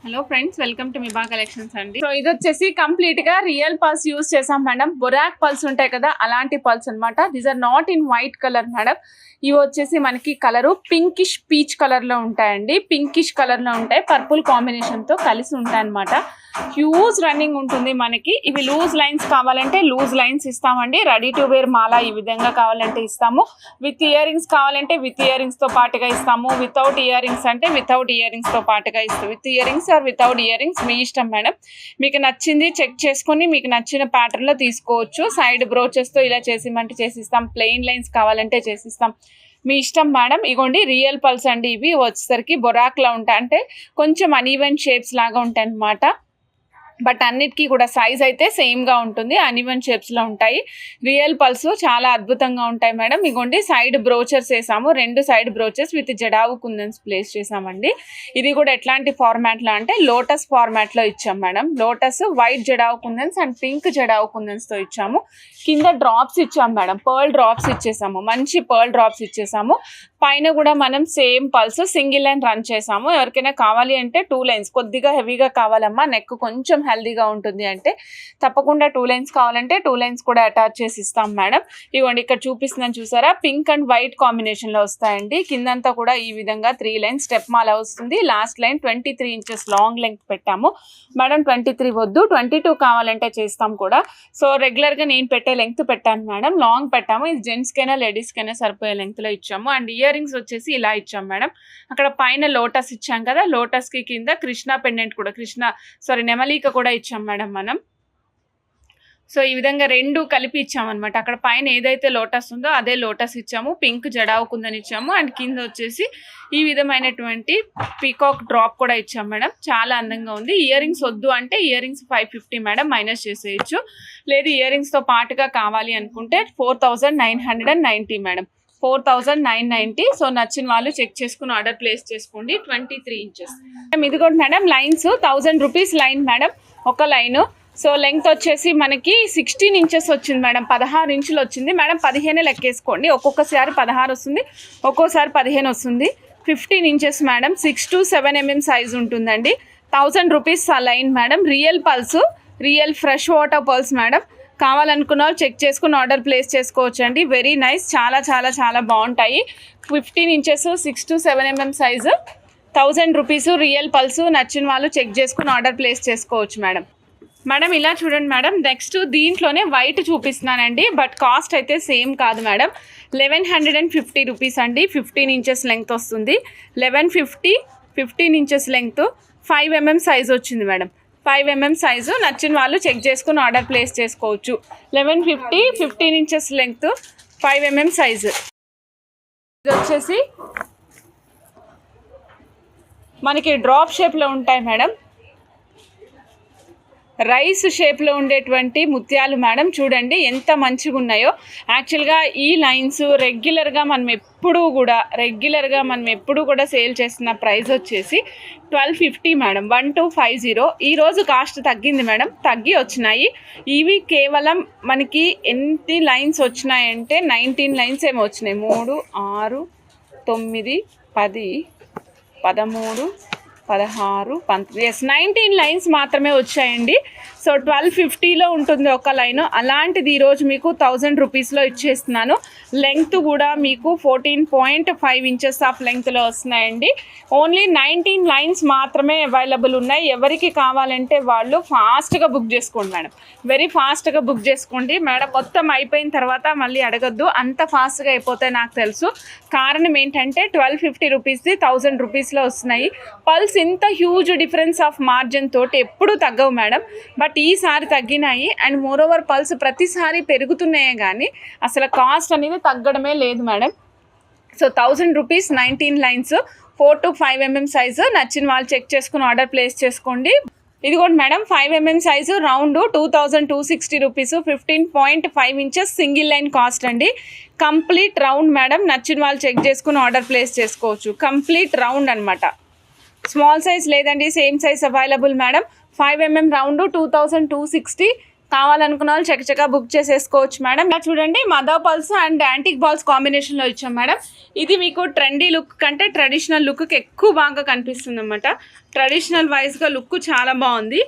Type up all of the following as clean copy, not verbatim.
Hello friends, welcome to Miba collections అండి. So ఇది వచ్చేసి కంప్లీట్ గా రియల్ పల్స్ యూజ్ చేసాం మేడం. బొరాక్ పల్స్ ఉంటాయి కదా, అలాంటి పల్స్ అనమాట. These are not in white colour madam. ఇవి వచ్చేసి మనకి కలరు పింకిష్ పీచ్ కలర్ లో ఉంటాయండి. పింకిష్ కలర్ లో ఉంటాయి, పర్పుల్ కాంబినేషన్ తో కలిసి ఉంటాయి అనమాట. హ్యూజ్ రన్నింగ్ ఉంటుంది మనకి. ఇవి లూజ్ లైన్స్ కావాలంటే లూజ్ లైన్స్ ఇస్తామండి. రెడీ టు వేర్ మాల ఈ విధంగా కావాలంటే ఇస్తాము. విత్ ఇయర్ రింగ్స్ కావాలంటే విత్ ఇయర్ రింగ్స్ తో పాటుగా ఇస్తాము. వితౌట్ ఇయర్ రింగ్స్ అంటే వితౌట్ ఇయర్ రింగ్స్ తో పాటుగా ఇస్తాం. With earrings or without earrings మీ ఇష్టం మేడం. మీకు నచ్చింది చెక్ చేసుకొని మీకు నచ్చిన ప్యాటర్న్ లో తీసుకోవచ్చు. సైడ్ బ్రోచెస్ తో ఇలా చేసిమంటే చేసిస్తాం. ప్లెయిన్ లైన్స్ కావాలంటే చేసిస్తాం. మీ ఇష్టం మేడం. ఇగోండి రియల్ పల్స్ అండి. ఇవి వచ్చేసరికి బొరాక్లా ఉంటాయి, అంటే కొంచెం అన్ఈవెన్ షేప్స్ లాగా ఉంటాయి అన్నమాట. బట్ అన్నిటికీ కూడా సైజ్ అయితే సేమ్గా ఉంటుంది, అన్ఈవెన్ షేప్స్లో ఉంటాయి. రియల్ పల్స్ చాలా అద్భుతంగా ఉంటాయి మేడం. ఇగోండి సైడ్ బ్రోచర్స్ వేసాము, 2 side brooches with jadau kundans place చేసామండి. ఇది కూడా ఎట్లాంటి ఫార్మాట్లో అంటే లోటస్ ఫార్మాట్లో ఇచ్చాం madam. Lotus white jadau kundans and pink jadau కుందన్స్తో ఇచ్చాము. కింద డ్రాప్స్ ఇచ్చాము మేడం, పర్ల్ డ్రాప్స్ ఇచ్చేసాము. మంచి పర్ల్ డ్రాప్స్ ఇచ్చేసాము. పైన కూడా మనం same pulse single line run చేసాము. ఎవరికైనా కావాలి అంటే 2 లైన్స్, కొద్దిగా హెవీగా కావాలమ్మా, నెక్ కొంచెం హెల్దీగా ఉంటుంది అంటే తప్పకుండా 2 లైన్స్ కావాలంటే 2 లైన్స్ కూడా అటాచ్ చేసి ఇస్తాం మేడం. ఇవ్వండి ఇక్కడ చూపిస్తున్నాను చూసారా, పింక్ అండ్ వైట్ కాంబినేషన్లో వస్తాయండి. కిందంతా కూడా ఈ విధంగా 3 లైన్స్ స్టెప్ మాల వస్తుంది. Last line 23 inches long length పెట్టాము మేడం. 23 వద్దు, 22 కావాలంటే చేస్తాం కూడా. సో రెగ్యులర్గా నేను పెట్టే లెంగ్త్ పెట్టాను మేడం, లాంగ్ పెట్టాము. ఇది జెంట్స్కైనా లేడీస్కైనా సరిపోయే లెంగ్త్లో ఇచ్చాము. అండ్ ఇయర్ రింగ్స్ వచ్చేసి ఇలా ఇచ్చాం మేడం. అక్కడ పైన లోటస్ ఇచ్చాం కదా, లోటస్ కి కింద కృష్ణ పెండెంట్ కూడా, నెమలిక కూడా ఇచ్చాం మేడం మనం. సో ఈ విధంగా 2 కలిపి ఇచ్చామన్నమాట. అక్కడ పైన ఏదైతే లోటస్ ఉందో అదే లోటస్ ఇచ్చాము. పింక్ జడావు కుందని ఇచ్చాము. అండ్ కింద వచ్చేసి ఈ విధమైనటువంటి పీకాక్ డ్రాప్ కూడా ఇచ్చాం మేడం. చాలా అందంగా ఉంది. ఇయర్ రింగ్స్ వద్దు అంటే ఇయర్ రింగ్స్ 550 మేడం, మైనస్ చేసేయచ్చు. లేదు ఇయర్ రింగ్స్తో పాటుగా కావాలి అనుకుంటే 4990 మేడం, 4990. సో నచ్చిన వాళ్ళు చెక్ చేసుకుని ఆర్డర్ ప్లేస్ చేసుకోండి. 23 ఇంచెస్ ఇది కూడా madam. Lines 1000 rupees line madam, ఒక లైను. సో లెంగ్త్ వచ్చేసి మనకి 16 ఇంచెస్ వచ్చింది మేడం, 16 ఇంచులు వచ్చింది మేడం. 15 లెక్కేసుకోండి, ఒక్కొక్కసారి 16 వస్తుంది, ఒక్కోసారి 15 వస్తుంది. 15 inches madam, 6 to 7 mm size ఉంటుందండి. 1000 rupees line madam. Real pulse, real fresh water pulse madam. కావాలనుకున్న వాళ్ళు చెక్ చేసుకుని ఆర్డర్ ప్లేస్ చేసుకోవచ్చు అండి. వెరీ నైస్, చాలా చాలా చాలా బాగుంటాయి. 15 inches 6 to 7 mm size, 1000 rupees real pulse. నచ్చిన వాళ్ళు చెక్ చేసుకుని ఆర్డర్ ప్లేస్ చేసుకోవచ్చు మేడం. మేడం ఇలా చూడండి మేడం, నెక్స్ట్ దీంట్లోనే వైట్ చూపిస్తున్నానండి. బట్ కాస్ట్ అయితే సేమ్ కాదు మేడం. 1150 రూపీస్ అండి. 15 ఇంచెస్ లెంగ్త్ వస్తుంది. 1150, 15 ఇంచెస్ లెంగ్త్, 5 mm సైజ్ వచ్చింది మేడం. 5 mm size. నచ్చిన వాళ్ళు చెక్ చేసుకుని ఆర్డర్ ప్లేస్ చేసుకోవచ్చు. 1150, 15 ఇంచెస్ లెంగ్త్, 5 mm సైజు. ఇది వచ్చేసి మనకి డ్రాప్ షేప్లో ఉంటాయి మేడం, రైస్ షేప్లో ఉండేటువంటి ముత్యాలు మేడం. చూడండి ఎంత మంచిగా ఉన్నాయో. యాక్చువల్గా ఈ లైన్స్ రెగ్యులర్గా మనం ఎప్పుడు కూడా సేల్ చేస్తున్న ప్రైస్ వచ్చేసి 1250 మేడం, 1250. ఈరోజు కాస్ట్ తగ్గింది మేడం, తగ్గి వచ్చినాయి. ఇవి కేవలం మనకి ఎన్ని లైన్స్ వచ్చినాయంటే 19 లైన్స్ ఏమో వచ్చినాయి. 3, 6, 9, 10, 13, 16, 19, 19 లైన్స్ మాత్రమే వచ్చాయండి. సో 1250లో ఉంటుంది ఒక లైన్. అలాంటిది ఈరోజు మీకు 1000 రూపీస్లో ఇచ్చేస్తున్నాను. లెంగ్త్ కూడా మీకు 14.5 ఇంచెస్ ఆఫ్ లెంగ్త్లో వస్తున్నాయండి. ఓన్లీ 19 లైన్స్ మాత్రమే అవైలబుల్ ఉన్నాయి. ఎవరికి కావాలంటే వాళ్ళు ఫాస్ట్గా బుక్ చేసుకోండి మేడం, వెరీ ఫాస్ట్గా బుక్ చేసుకోండి మేడం. మొత్తం అయిపోయిన తర్వాత మళ్ళీ అడగద్దు, అంత ఫాస్ట్గా అయిపోతాయి నాకు తెలుసు. కారణం ఏంటంటే 1250 రూపీస్ది 1000 రూపీస్లో వస్తున్నాయి. పల్స్ ఇంత హ్యూజ్ డిఫరెన్స్ ఆఫ్ మార్జిన్ తోటి ఎప్పుడూ తగ్గవు మేడం, బట్ ఈసారి తగ్గినాయి. అండ్ మోర్ ఓవర్ పల్స్ ప్రతిసారి పెరుగుతున్నాయే కానీ అసలు కాస్ట్ అనేది తగ్గడమే లేదు madam. So 1000 rupees 19 lines, 4 to 5 mm size. నచ్చిన వాళ్ళు చెక్ చేసుకుని ఆర్డర్ ప్లేస్ చేసుకోండి. ఇదిగోండి madam, 5 mm size round 2260 rupees, 15.5 inches single line cost అండి. Complete round madam. నచ్చిన వాళ్ళు చెక్ చేసుకుని ఆర్డర్ ప్లేస్ చేసుకోవచ్చు. కంప్లీట్ రౌండ్ అనమాట. స్మాల్ సైజ్ లేదండి, same size available madam. 5 mm round 2260, కావాలనుకున్న వాళ్ళు చకచకా బుక్ చేసేసుకోవచ్చు మేడం. ఇలా చూడండి mother pulse and antique balls కాంబినేషన్లో ఇచ్చాం మేడం. ఇది మీకు ట్రెండీ లుక్ కంటే ట్రెడిషనల్ లుక్కి ఎక్కువ బాగా కనిపిస్తుంది అనమాట. ట్రెడిషనల్ వైజ్గా లుక్ చాలా బాగుంది.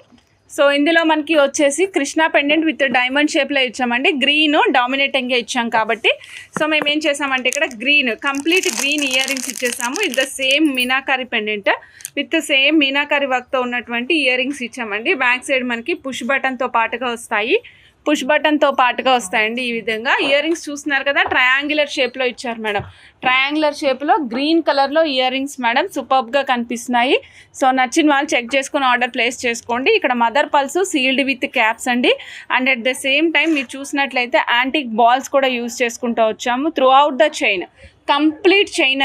సో ఇందులో మనకి వచ్చేసి కృష్ణా పెండెంట్ విత్ డైమండ్ షేప్లో ఇచ్చామండి. గ్రీన్ డామినేటింగ్గా ఇచ్చాం కాబట్టి సో మేము ఏం చేసామంటే ఇక్కడ green complete green earrings ఇచ్చేసాము. ఇది the same meenakari pendant with same meenakari వర్క్తో ఉన్నటువంటి ఇయర్ రింగ్స్ ఇచ్చామండి. బ్యాక్ సైడ్ మనకి పుష్ బటన్తో పాటుగా వస్తాయి. పుష్ బటన్తో పాటుగా వస్తాయండి. ఈ విధంగా ఇయర్ రింగ్స్ చూస్తున్నారు కదా, ట్రయాంగులర్ షేప్లో ఇచ్చారు మేడం. ట్రయాంగులర్ షేప్లో గ్రీన్ కలర్లో ఇయర్ రింగ్స్ మేడం సూపర్గా కనిపిస్తున్నాయి. సో నచ్చిన వాళ్ళు చెక్ చేసుకుని ఆర్డర్ ప్లేస్ చేసుకోండి. ఇక్కడ mother pearls sealed with caps అండి. And at the same time మీరు చూసినట్లయితే యాంటిక్ బాల్స్ కూడా యూజ్ చేసుకుంటూ వచ్చాము. Throughout the chain complete chain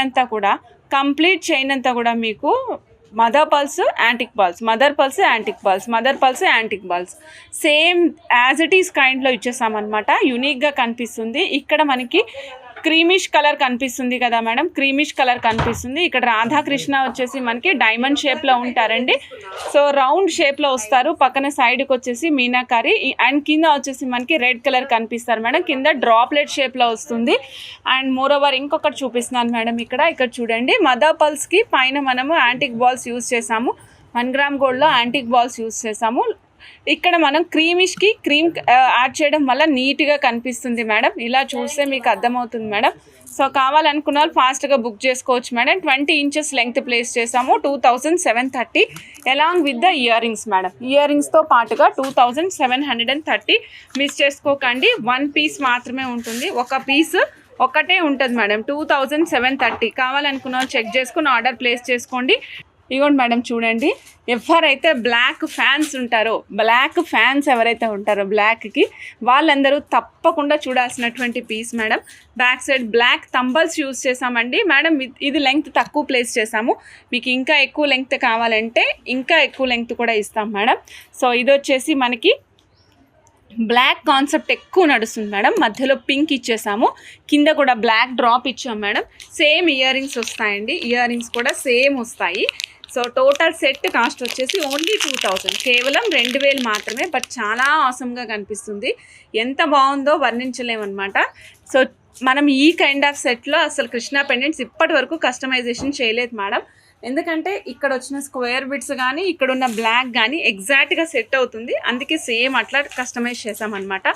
అంతా కూడా మీకు mother pearls antique balls, mother pearls antique balls, mother pearls antique balls same as it is కైండ్లో ఇచ్చేసామన్నమాట. యూనిక్గా కనిపిస్తుంది. ఇక్కడ మనకి క్రీమిష్ కలర్ కనిపిస్తుంది కదా మేడం, క్రీమిష్ కలర్ కనిపిస్తుంది. ఇక్కడ రాధాకృష్ణ వచ్చేసి మనకి డైమండ్ షేప్లో ఉంటారండి. సో రౌండ్ షేప్లో వస్తారు. పక్కన సైడ్కి వచ్చేసి మీనాకారి అండ్ కింద వచ్చేసి మనకి రెడ్ కలర్ కనిపిస్తారు మేడం. కింద డ్రాప్లెట్ షేప్లో వస్తుంది. అండ్ మోర్ ఓవర్ ఇంకొకటి చూపిస్తున్నాను మేడం. ఇక్కడ చూడండి మదర్ పల్స్కి పైన మనము యాంటిక్ బాల్స్ యూజ్ చేసాము. 1 గ్రామ్ గోల్డ్లో యాంటిక్ బాల్స్ యూజ్ చేసాము. ఇక్కడ మనం క్రీమిష్కి క్రీమ్ యాడ్ చేయడం వల్ల నీట్గా కనిపిస్తుంది మేడం. ఇలా చూస్తే మీకు అర్థమవుతుంది మేడం. సో కావాలనుకున్న వాళ్ళు ఫాస్ట్గా బుక్ చేసుకోవచ్చు మేడం. 20 ఇంచెస్ లెంగ్త్ ప్లేస్ చేసాము. 2730 along with the earrings madam. ఇయర్ రింగ్స్తో పాటుగా 2730 మిస్ చేసుకోకండి. 1 పీస్ మాత్రమే ఉంటుంది. ఒక పీస్ ఒకటే ఉంటుంది మేడం. 2730 కావాలనుకున్న వాళ్ళు చెక్ చేసుకుని ఆర్డర్ ప్లేస్ చేసుకోండి. ఇదిగోండి మేడం చూడండి, ఎవరైతే బ్లాక్ ఫ్యాన్స్ ఉంటారో, బ్లాక్ ఫ్యాన్స్ ఎవరైతే ఉంటారో బ్లాక్కి, వాళ్ళందరూ తప్పకుండా చూడాల్సినటువంటి piece madam. Back side black tumbles use చేసామండి మేడం. ఇది లెంగ్త్ తక్కువ ప్లేస్ చేసాము. మీకు ఇంకా ఎక్కువ లెంగ్త్ కావాలంటే ఇంకా ఎక్కువ లెంగ్త్ కూడా ఇస్తాం మేడం. సో ఇది వచ్చేసి మనకి బ్లాక్ కాన్సెప్ట్ ఎక్కువ నడుస్తుంది మేడం. మధ్యలో పింక్ ఇచ్చేసాము, కింద కూడా బ్లాక్ డ్రాప్ ఇచ్చాం మేడం. సేమ్ ఇయర్ రింగ్స్ వస్తాయండి. ఇయర్ రింగ్స్ కూడా సేమ్ వస్తాయి. సో టోటల్ సెట్ కాస్ట్ వచ్చేసి ఓన్లీ 2000, కేవలం 2000 మాత్రమే. బట్ చాలా ఆసమ్గా కనిపిస్తుంది. ఎంత బాగుందో వర్ణించలేమన్నమాట. సో మనం ఈ కైండ్ ఆఫ్ సెట్లో అసలు కృష్ణా పెండెంట్స్ ఇప్పటి వరకు కస్టమైజేషన్ చేయలేదు మేడం. ఎందుకంటే ఇక్కడ వచ్చిన స్క్వేర్ బిట్స్ కానీ ఇక్కడ ఉన్న బ్లాక్ కానీ ఎగ్జాక్ట్గా సెట్ అవుతుంది. అందుకే సేమ్ అట్లా కస్టమైజ్ చేసామన్నమాట.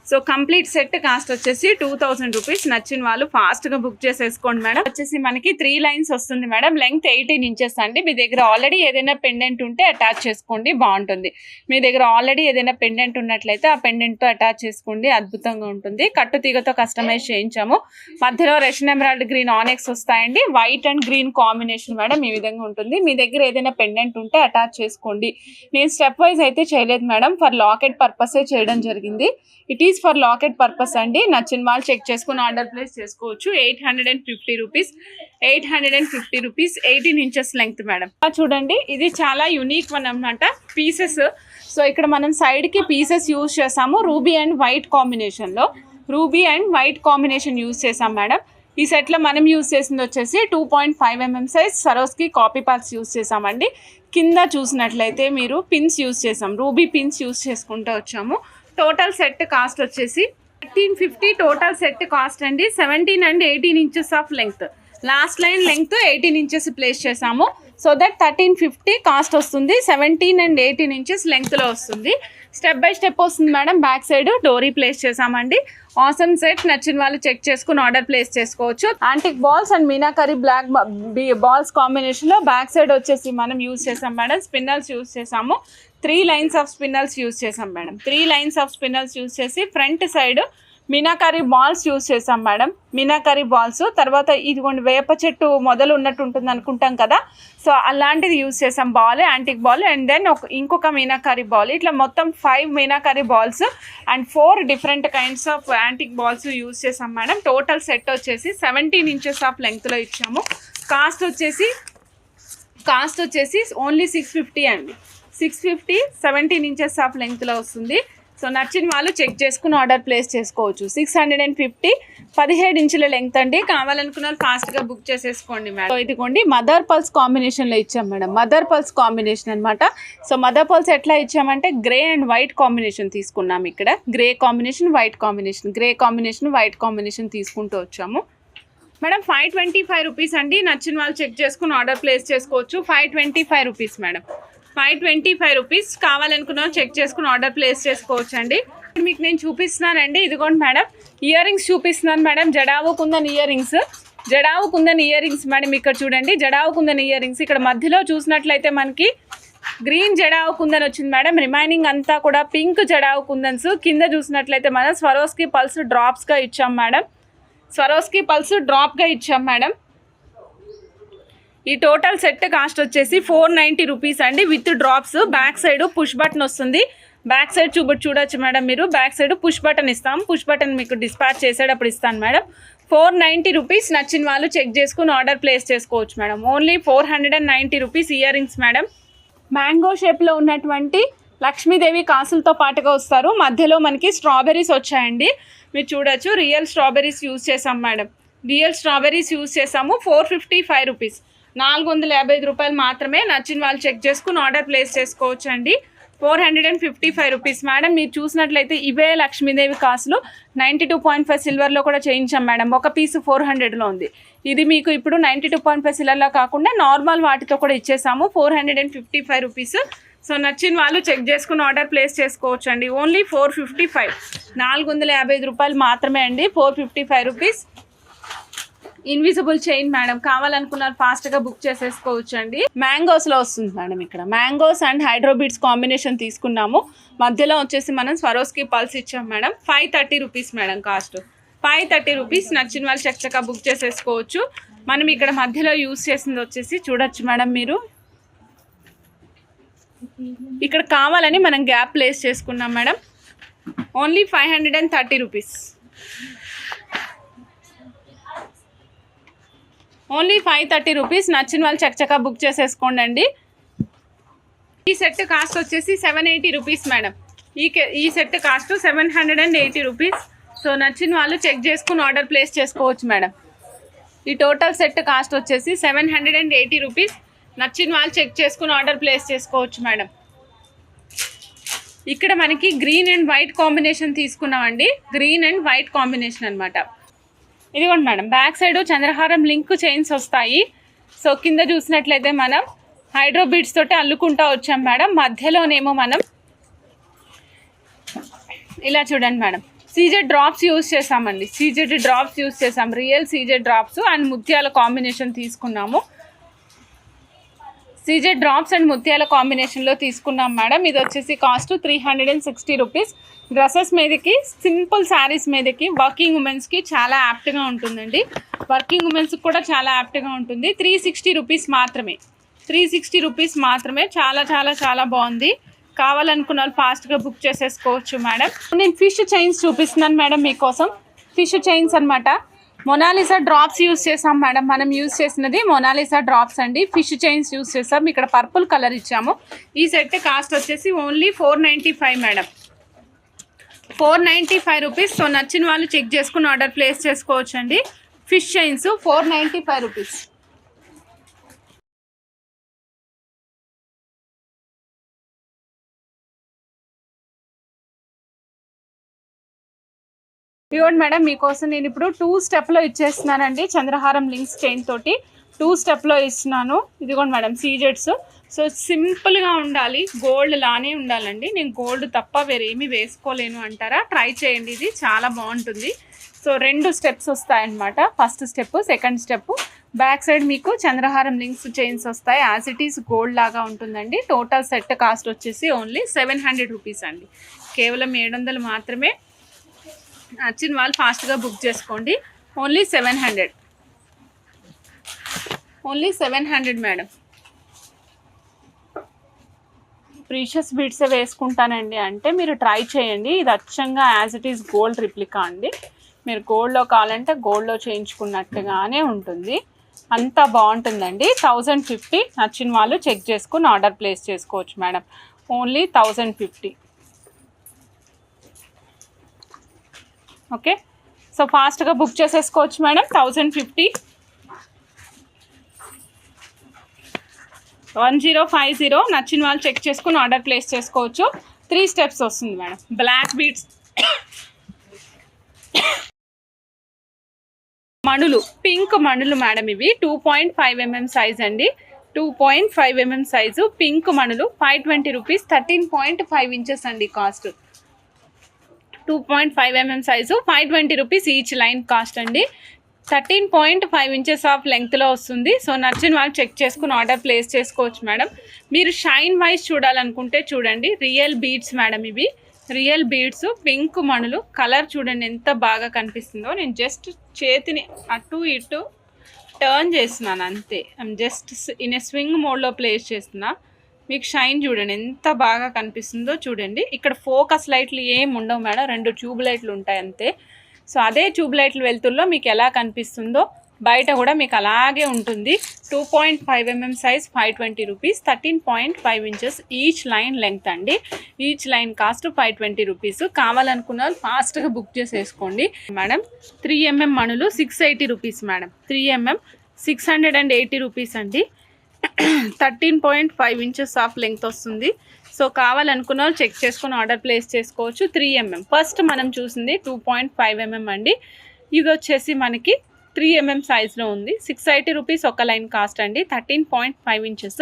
సో కంప్లీట్ సెట్ కాస్ట్ వచ్చేసి 2000 రూపీస్. నచ్చిన వాళ్ళు ఫాస్ట్గా బుక్ చేసేసుకోండి మేడం. వచ్చేసి మనకి 3 లైన్స్ వస్తుంది మేడం. లెంగ్త్ 18 ఇంచెస్ అండి. మీ దగ్గర ఆల్రెడీ ఏదైనా పెండెంట్ ఉంటే అటాచ్ చేసుకోండి, బాగుంటుంది. మీ దగ్గర ఆల్రెడీ ఏదైనా పెండెంట్ ఉన్నట్లయితే ఆ పెండెంట్తో అటాచ్ చేసుకోండి, అద్భుతంగా ఉంటుంది. కట్టు తీగతో కస్టమైజ్ చేయించాము. మధ్యలో రష్యన్ ఎమరాల్డ్ గ్రీన్ ఆనెక్స్ వస్తాయండి. White and green combination madam ఈ విధంగా ఉంటుంది. మీ దగ్గర ఏదైనా పెండెంట్ ఉంటే అటాచ్ చేసుకోండి. నేను స్టెప్ వైజ్ అయితే చేయలేదు మేడం, ఫర్ లాకెట్ పర్పసే చేయడం జరిగింది. It is for locket purpose అండి. నచ్చిన వాళ్ళు చెక్ చేసుకుని ఆర్డర్ ప్లేస్ చేసుకోవచ్చు. 850 rupees, 850 rupees. 18 inches length madam. చూడండి ఇది చాలా యూనిక్ వన్ అన్నమాట పీసెస్. సో ఇక్కడ మనం సైడ్కి పీసెస్ యూజ్ చేసాము. రూబీ అండ్ వైట్ కాంబినేషన్లో, ruby and white combination use చేసాం మేడం. ఈ సెట్లో మనం యూజ్ చేసింది వచ్చేసి 2.5 mm size సరోస్కి copy parts use చేసామండి. కింద చూసినట్లయితే మీరు పిన్స్ యూజ్ చేసాం, రూబీ పిన్స్ యూజ్ చేసుకుంటూ వచ్చాము. టోటల్ సెట్ కాస్ట్ వచ్చేసి 1350 టోటల్ సెట్ కాస్ట్ అండి. 17 and 18 inches of length. Last line length 18 inches place చేసాము. సో దట్ 1350 కాస్ట్ వస్తుంది. 17 and 18 ఇంచెస్ లెంగ్త్లో వస్తుంది. స్టెప్ బై స్టెప్ వస్తుంది మేడం. బ్యాక్ సైడ్ డోరీ ప్లేస్ చేసామండి. Awesome set. నచ్చిన వాళ్ళు చెక్ చేసుకుని ఆర్డర్ ప్లేస్ చేసుకోవచ్చు. Antique balls and meenakari black balls కాంబినేషన్లో బ్యాక్ సైడ్ వచ్చేసి మనం యూజ్ చేసాం మేడం. స్పిన్నల్స్ యూజ్ చేసాము. 3 లైన్స్ ఆఫ్ స్పిన్నల్స్ యూజ్ చేసాం madam. 3 lines of spinels use చేసి front side meenakari balls use చేసాం మేడం. మీనాకరీ బాల్స్ తర్వాత ఇదిగోండి వేప చెట్టు మొదలు ఉన్నట్టు ఉంటుంది అనుకుంటాం కదా, సో అలాంటిది యూజ్ చేసాం. Ball, antique ball and then ఇంకొక మీనాకరీ బాల్. ఇట్లా మొత్తం 5 meenakari balls and 4 different kinds of antique balls use చేసాం మేడం. టోటల్ సెట్ వచ్చేసి 17 ఇంచెస్ ఆఫ్ లెంగ్త్లో ఇచ్చాము. కాస్ట్ వచ్చేసి ఓన్లీ 650 అండి. 650, 17 ఇంచెస్ ఆఫ్ లెంగ్త్లో వస్తుంది. సో సో నచ్చిన వాళ్ళు చెక్ చేసుకుని ఆర్డర్ ప్లేస్ చేసుకోవచ్చు. 650, 17 ఇంచుల లెంగ్త్ అండి. కావాలనుకున్న వాళ్ళు ఫాస్ట్గా బుక్ చేసేసుకోండి మేడం. సో ఇదిగోండి మదర్ పల్స్ కాంబినేషన్లో ఇచ్చాం మేడం. మదర్ పల్స్ కాంబినేషన్ అనమాట. సో మదర్ పల్స్ ఎట్లా ఇచ్చామంటే గ్రే అండ్ వైట్ కాంబినేషన్ తీసుకున్నాం. ఇక్కడ grey combination, white combination, grey combination, white combination తీసుకుంటూ వచ్చాము మేడం. 525 రూపీస్ అండి. నచ్చిన వాళ్ళు చెక్ చేసుకుని ఆర్డర్ ప్లేస్ చేసుకోవచ్చు. 525 రూపీస్ మేడం. 525 రూపీస్. కావాలనుకున్న చెక్ చేసుకుని ఆర్డర్ ప్లేస్ చేసుకోవచ్చు అండి. మీకు నేను చూపిస్తున్నానండి. ఇదిగోండి మేడం, ఇయర్ రింగ్స్ చూపిస్తున్నాను madam. Jadau kundan ear rings, jadau kundan ear rings madam. ఇక్కడ చూడండి జడావు కుందన్ ఇయర్ రింగ్స్. ఇక్కడ మధ్యలో చూసినట్లయితే మనకి గ్రీన్ జడావు కుందన్ వచ్చింది మేడం. రిమైనింగ్ అంతా కూడా పింక్ జడావు కుందన్స్. కింద చూసినట్లయితే మనం స్వరోస్కి పల్స్ డ్రాప్స్గా ఇచ్చాం మేడం. స్వరోస్కి పల్స్ డ్రాప్గా ఇచ్చాం మేడం. ఈ టోటల్ సెట్ కాస్ట్ వచ్చేసి 490 రూపీస్ అండి with drops. Back side push button వస్తుంది. బ్యాక్ సైడ్ చూడొచ్చు మేడం మీరు. బ్యాక్ సైడ్ పుష్ బటన్ ఇస్తాం. పుష్ బటన్ మీకు డిస్పాచ్ చేసేటప్పుడు ఇస్తాను మేడం. 490 రూపీస్. నచ్చిన వాళ్ళు చెక్ చేసుకుని ఆర్డర్ ప్లేస్ చేసుకోవచ్చు madam. Only 490 rupees ear rings madam. Mango షేప్లో ఉన్నటువంటి లక్ష్మీదేవి కాసులతో పాటుగా వస్తారు. మధ్యలో మనకి స్ట్రాబెర్రీస్ వచ్చాయండి. మీరు చూడొచ్చు రియల్ స్ట్రాబెర్రీస్ యూజ్ చేసాం మేడం. రియల్ స్ట్రాబెర్రీస్ యూజ్ చేసాము. 455 రూపీస్, 455 రూపాయలు మాత్రమే. నచ్చిన వాళ్ళు చెక్ చేసుకుని ఆర్డర్ ప్లేస్ చేసుకోవచ్చు అండి. 455 రూపీస్ మేడం. మీరు చూసినట్లయితే ఇవే లక్ష్మీదేవి కాసులు 92.5 సిల్వర్లో కూడా చేయించాం మేడం. ఒక పీసు 400లో ఉంది. ఇది మీకు ఇప్పుడు 92.5 సిల్వర్లో కాకుండా నార్మల్ వాటితో కూడా ఇచ్చేసాము. 455 రూపీస్. సో నచ్చిన వాళ్ళు చెక్ చేసుకుని ఆర్డర్ ప్లేస్ చేసుకోవచ్చు అండి. ఓన్లీ 455, 455 రూపాయలు మాత్రమే అండి. 455 రూపీస్. Invisible chain madam. కావాలనుకున్నారు ఫాస్ట్గా బుక్ చేసేసుకోవచ్చు అండి. మ్యాంగోస్లో వస్తుంది మేడం. ఇక్కడ మ్యాంగోస్ అండ్ హైడ్రోబీట్స్ కాంబినేషన్ తీసుకున్నాము. మధ్యలో వచ్చేసి మనం స్వరోస్కి పల్స్ ఇచ్చాం madam. 530 rupees madam cost. 530 rupees. నచ్చిన వాళ్ళు చక్కగా బుక్ చేసేసుకోవచ్చు. మనం ఇక్కడ మధ్యలో యూజ్ చేసింది వచ్చేసి చూడొచ్చు మేడం మీరు. ఇక్కడ కావాలని మనం గ్యాప్ ప్లేస్ చేసుకున్నాం madam. Only 530 rupees. Only 530 rupees. నచ్చిన వాళ్ళు చక్కగా బుక్ చేసేసుకోండి అండి. ఈ సెట్ కాస్ట్ వచ్చేసి 780 రూపీస్ మేడం. ఈ సెట్ కాస్ట్ 780 రూపీస్. సో నచ్చిన వాళ్ళు చెక్ చేసుకుని ఆర్డర్ ప్లేస్ చేసుకోవచ్చు మేడం. ఈ టోటల్ సెట్ కాస్ట్ వచ్చేసి 780 రూపీస్. నచ్చిన వాళ్ళు చెక్ చేసుకుని ఆర్డర్ ప్లేస్ చేసుకోవచ్చు మేడం. ఇక్కడ మనకి గ్రీన్ అండ్ వైట్ కాంబినేషన్ తీసుకున్నామండి. గ్రీన్ అండ్ వైట్ కాంబినేషన్ అనమాట. ఇదిగోండి మేడం. బ్యాక్ సైడ్ చంద్రహారం లింక్ చైన్స్ వస్తాయి. సో కింద చూసినట్లయితే మనం హైడ్రోబీడ్స్ తోటి అల్లుకుంటూ వచ్చాం మేడం. మధ్యలోనేమో మనం ఇలా చూడండి మేడం సీజెడ్ డ్రాప్స్ యూజ్ చేసామండి. సీజెడ్ డ్రాప్స్ యూజ్ చేసాం. రియల్ సీజెడ్ డ్రాప్స్ అండ్ ముత్యాల కాంబినేషన్ తీసుకున్నాము. సీజెడ్ డ్రాప్స్ అండ్ ముత్యాల కాంబినేషన్లో తీసుకున్నాం మేడం. ఇది వచ్చేసి కాస్ట్ 360 రూపీస్. డ్రెస్సెస్ మీదకి, సింపుల్ శారీస్ మీదకి, వర్కింగ్ ఉమెన్స్కి చాలా యాప్ట్గా ఉంటుందండి. వర్కింగ్ ఉమెన్స్కి కూడా చాలా యాప్ట్గా ఉంటుంది. 360 రూపీస్ మాత్రమే. 360 రూపీస్ మాత్రమే. చాలా చాలా చాలా బాగుంది. కావాలనుకున్న వాళ్ళు ఫాస్ట్గా బుక్ చేసేసుకోవచ్చు మేడం. నేను ఫిష్ చైన్స్ చూపిస్తున్నాను మేడం మీకోసం. ఫిష్ చైన్స్ అనమాట. మొనాలిసా డ్రాప్స్ యూస్ చేసాం మేడం. మనం యూస్ చేసినది మొనాలిసా డ్రాప్స్ అండి. ఫిష్ చైన్స్ యూస్ చేసాం. ఇక్కడ పర్పుల్ కలర్ ఇచ్చాము. ఈ సెట్ కాస్ట్ వచ్చేసి ఓన్లీ 495 మేడం. 495 రూపీస్. సో నచ్చిన వాళ్ళు చెక్ చేసుకుని ఆర్డర్ ప్లేస్ చేసుకోవచ్చు అండి. Fish chains 495 rupees. ఇవ్వండి మేడం మీకోసం నేను ఇప్పుడు 2 స్టెప్లో ఇచ్చేస్తున్నానండి. చంద్రహారం లింక్స్ చైన్ తోటి 2 స్టెప్లో ఇస్తున్నాను. ఇదిగోండి మేడం సీజెడ్స్. సో సింపుల్గా ఉండాలి, గోల్డ్ లానే ఉండాలండి. నేను గోల్డ్ తప్ప వేరేమీ వేసుకోలేను అంటారా, ట్రై చేయండి. ఇది చాలా బాగుంటుంది. సో 2 స్టెప్స్ వస్తాయన్నమాట. First step, second step. Back side మీకు చంద్రహారం లింక్స్ చైన్స్ వస్తాయి. యాజ్ ఇట్ ఈస్ గోల్డ్ లాగా ఉంటుందండి. టోటల్ సెట్ కాస్ట్ వచ్చేసి ఓన్లీ 700 రూపీస్ అండి. కేవలం 700 మాత్రమే. నచ్చిన వాళ్ళు ఫాస్ట్గా బుక్ చేసుకోండి. Only 700. Only 700 madam. Precious beads వేసుకుంటానండి అంటే మీరు ట్రై చేయండి. ఇది అచ్చంగా as it is gold replica అండి. మీరు గోల్డ్లో కావాలంటే గోల్డ్లో చేయించుకున్నట్టుగానే ఉంటుంది. అంతా బాగుంటుందండి. 1050. నచ్చిన వాళ్ళు చెక్ చేసుకుని ఆర్డర్ ప్లేస్ చేసుకోవచ్చు మేడం. ఓన్లీ 1050. ఓకే, సో ఫాస్ట్గా బుక్ చేసేసుకోవచ్చు మేడం. 1050 1050 నచ్చిన వాళ్ళు చెక్ చేసుకుని ఆర్డర్ ప్లేస్ చేసుకోవచ్చు. 3 స్టెప్స్ వస్తుంది మేడం. బ్లాక్ బీడ్స్ మణులు, పింక్ మణులు మేడం. ఇవి 2.5 mm సైజ్ అండి. 2.5 mm సైజు పింక్ మణులు 520 రూపీస్. 13.5 ఇంచెస్ అండి కాస్ట్. 2.5 mm సైజు 520 రూపీస్ ఈచ్ లైన్ కాస్ట్ అండి. 13.5 ఇంచెస్ ఆఫ్ లెంగ్త్లో వస్తుంది. సో నచ్చిన వాళ్ళు చెక్ చేసుకుని ఆర్డర్ ప్లేస్ చేసుకోవచ్చు మేడం. మీరు షైన్ వైజ్ చూడాలనుకుంటే చూడండి, రియల్ బీడ్స్ మేడం. ఇవి రియల్ బీడ్స్, పింక్ మణులు. కలర్ చూడండి ఎంత బాగా కనిపిస్తుందో. నేను జస్ట్ చేతిని అటు ఇటు టర్న్ చేస్తున్నాను అంతే. జస్ట్ ఇన్ ఏ స్వింగ్ మోడ్లో ప్లేస్ చేస్తున్నా. మీకు షైన్ చూడండి ఎంత బాగా కనిపిస్తుందో చూడండి. ఇక్కడ ఫోకస్ లైట్లు ఏం ఉండవు మేడం, 2 ట్యూబ్ లైట్లు ఉంటాయి అంతే. సో అదే ట్యూబ్ లైట్లు వెళ్తుల్లో మీకు ఎలా కనిపిస్తుందో బయట కూడా మీకు అలాగే ఉంటుంది. 2.5 mm size 520 rupees. 13.5 inches each line length అండి. Each line cost 520 rupees. కావాలనుకున్న వాళ్ళు ఫాస్ట్గా బుక్ చేసేసుకోండి మేడం. 3 mm మణులు 680 రూపీస్ మేడం. 3 mm 680 రూపీస్ అండి. 13.5 ఇంచెస్ ఆఫ్ లెంగ్త్ వస్తుంది. సో కావాలనుకున్న వాళ్ళు చెక్ చేసుకుని ఆర్డర్ ప్లేస్ చేసుకోవచ్చు. 3 mm ఫస్ట్ మనం చూసింది 2.5 mm అండి. ఇది వచ్చేసి మనకి 3 mm సైజ్లో ఉంది. 680 రూపీస్ ఒక లైన్ కాస్ట్ అండి. 13.5 ఇంచెస్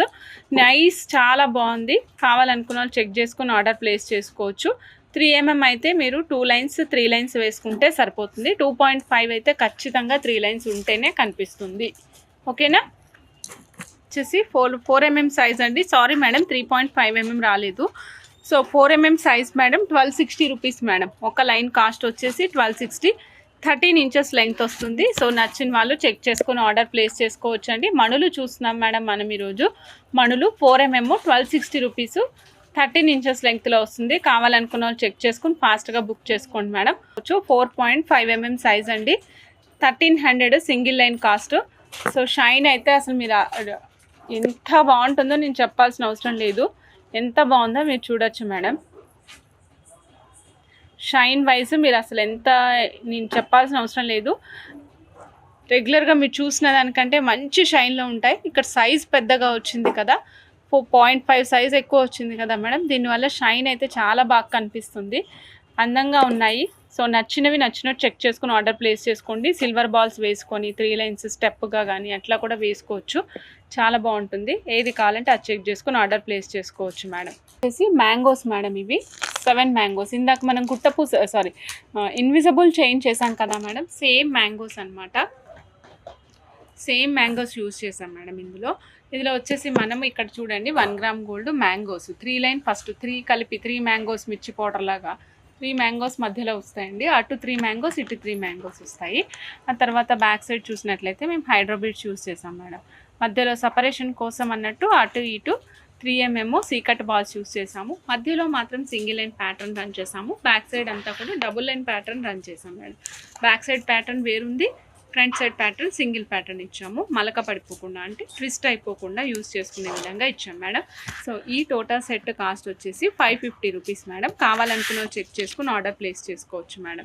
నైస్, చాలా బాగుంది. కావాలనుకున్న వాళ్ళు చెక్ చేసుకుని ఆర్డర్ ప్లేస్ చేసుకోవచ్చు. 3 mm అయితే మీరు 2 లైన్స్ 3 లైన్స్ వేసుకుంటే సరిపోతుంది. 2.5 అయితే ఖచ్చితంగా 3 లైన్స్ ఉంటేనే కనిపిస్తుంది. ఓకేనా? వచ్చేసి 4 mm సైజ్ అండి. సారీ మేడం, 3.5 mm రాలేదు. So 4 mm size madam. 1260 rupees madam. ఒక లైన్ కాస్ట్ వచ్చేసి 1260. 13 ఇంచెస్ లెంగ్త్ వస్తుంది. సో నచ్చిన వాళ్ళు చెక్ చేసుకుని ఆర్డర్ ప్లేస్ చేసుకోవచ్చు అండి. మణులు చూస్తున్నాం మేడం మనం ఈరోజు. మణులు 4 mm 1260 రూపీస్. 13 ఇంచెస్ లెంగ్త్లో వస్తుంది. కావాలనుకున్న వాళ్ళు చెక్ చేసుకుని ఫాస్ట్గా బుక్ చేసుకోండి మేడం. 4.5 mm సైజ్ అండి. 1300 single line cost. So shine అయితే అసలు మీరు ఎంత బాగుంటుందో నేను చెప్పాల్సిన అవసరం లేదు. ఎంత బాగుందో మీరు చూడొచ్చు మేడం. షైన్ వైజ్ మీరు అసలు ఎంత నేను చెప్పాల్సిన అవసరం లేదు. రెగ్యులర్గా మీరు చూసిన దానికంటే మంచి షైన్లో ఉంటాయి. ఇక్కడ సైజ్ పెద్దగా వచ్చింది కదా, 4.5 సైజ్ ఎక్కువ వచ్చింది కదా మేడం. దీనివల్ల షైన్ అయితే చాలా బాగా కనిపిస్తుంది. అందంగా ఉన్నాయి. సో నచ్చినట్టు చెక్ చేసుకుని ఆర్డర్ ప్లేస్ చేసుకోండి. సిల్వర్ బాల్స్ వేసుకొని 3 లైన్స్ స్టెప్గా కానీ అట్లా కూడా వేసుకోవచ్చు. చాలా బాగుంటుంది. ఏది కావాలంటే అది చెక్ చేసుకుని ఆర్డర్ ప్లేస్ చేసుకోవచ్చు మేడం. వచ్చేసి మ్యాంగోస్ మేడం. ఇవి 7 మ్యాంగోస్. ఇందాక మనం ఇన్విజిబుల్ చైన్ చేసాం కదా మేడం, సేమ్ మ్యాంగోస్ అనమాట. సేమ్ మ్యాంగోస్ యూజ్ చేసాం మేడం ఇందులో వచ్చేసి మనం ఇక్కడ చూడండి 1 gram gold mangoes 3 line first 3 కలిపి 3 మ్యాంగోస్ మిర్చి పౌడర్ లాగా 3 మ్యాంగోస్ మధ్యలో వస్తాయండి. అటు 3 మ్యాంగోస్ ఇటు 3 మ్యాంగోస్ వస్తాయి. ఆ తర్వాత బ్యాక్ సైడ్ చూసినట్లయితే మేము హైడ్రోబీడ్స్ యూజ్ చేసాం మేడం. మధ్యలో సపరేషన్ కోసం అన్నట్టు అటు ఇటు 3 mm సీకట్ బాల్స్ యూజ్ చేసాము. మధ్యలో మాత్రం సింగిల్ లైన్ ప్యాటర్న్ రన్ చేసాము. బ్యాక్ సైడ్ అంతా కూడా డబుల్ లైన్ ప్యాటర్న్ రన్ చేసాం మేడం. బ్యాక్ సైడ్ ప్యాటర్న్ వేరుంది, front side pattern single pattern ఇచ్చాము. మలక పడిపోకుండా అంటే ట్విస్ట్ అయిపోకుండా యూజ్ చేసుకునే విధంగా ఇచ్చాం మేడం. సో ఈ టోటల్ సెట్ కాస్ట్ వచ్చేసి 550 రూపీస్ మేడం. కావాలనుకున్న చెక్ చేసుకుని ఆర్డర్ ప్లేస్ చేసుకోవచ్చు మేడం.